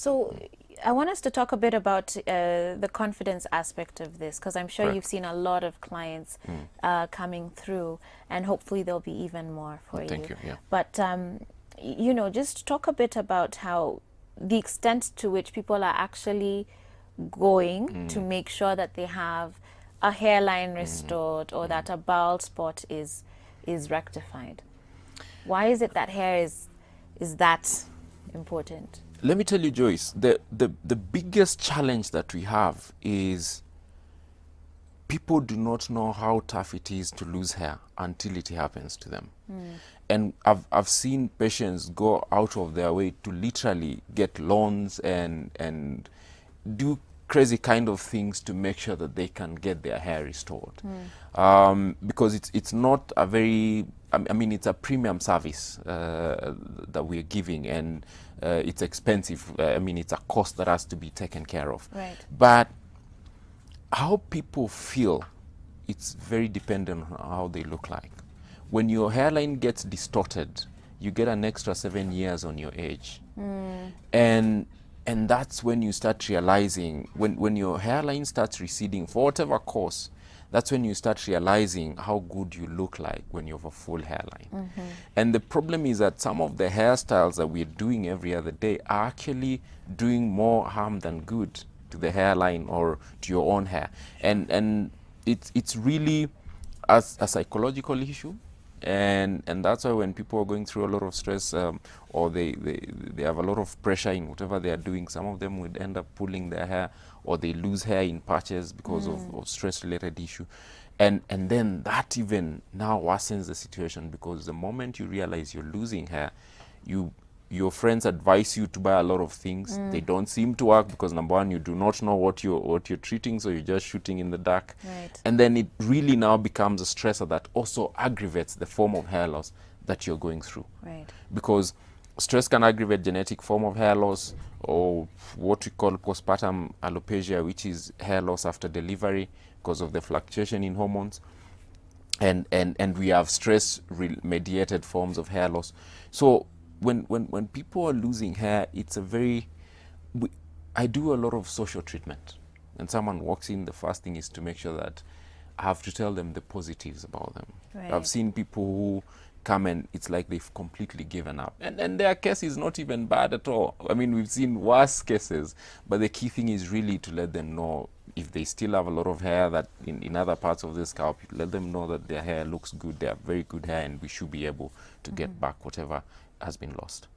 So I want us to talk a bit about the confidence aspect of this, because I'm sure Correct. you've seen a lot of clients coming through, and hopefully there'll be even more for Thank you. you. Yeah. But, you know, just talk a bit about how the extent to which people are actually going to make sure that they have a hairline restored or that a bald spot is rectified. Why is it that hair is that important? Let me tell you, Joyce, the biggest challenge that we have is people do not know how tough it is to lose hair until it happens to them. And I've seen patients go out of their way to literally get loans and do crazy kind of things to make sure that they can get their hair restored. Because it's not a very, I mean, it's a premium service that we're giving, and it's expensive. I mean, it's a cost that has to be taken care of. Right. But how people feel, it's very dependent on how they look like. When your hairline gets distorted, you get an extra 7 years on your age. And that's when you start realizing, when your hairline starts receding for whatever cause, that's when you start realizing how good you look like when you have a full hairline. And the problem is that some of the hairstyles that we're doing every other day are actually doing more harm than good to the hairline or to your own hair. And it's really a psychological issue. And that's why when people are going through a lot of stress, or they have a lot of pressure in whatever they are doing, some of them would end up pulling their hair, or they lose hair in patches because of stress related issue. And then that even now worsens the situation, because the moment you realize you're losing hair, your friends advise you to buy a lot of things. They don't seem to work because, number one, you do not know what you're treating, so you're just shooting in the dark. Right. And then it really now becomes a stressor that also aggravates the form of hair loss that you're going through. Right. Because stress can aggravate genetic form of hair loss, or what we call postpartum alopecia, which is hair loss after delivery because of the fluctuation in hormones. And we have stress mediated forms of hair loss. So when people are losing hair, it's a very, I do a lot of social treatment. When someone walks in, the first thing is to make sure that I have to tell them the positives about them. Right. I've seen people who come and it's like they've completely given up. And their case is not even bad at all. I mean, we've seen worse cases, but the key thing is really to let them know, if they still have a lot of hair that in other parts of the scalp, let them know that their hair looks good, they have very good hair, and we should be able to get back whatever has been lost.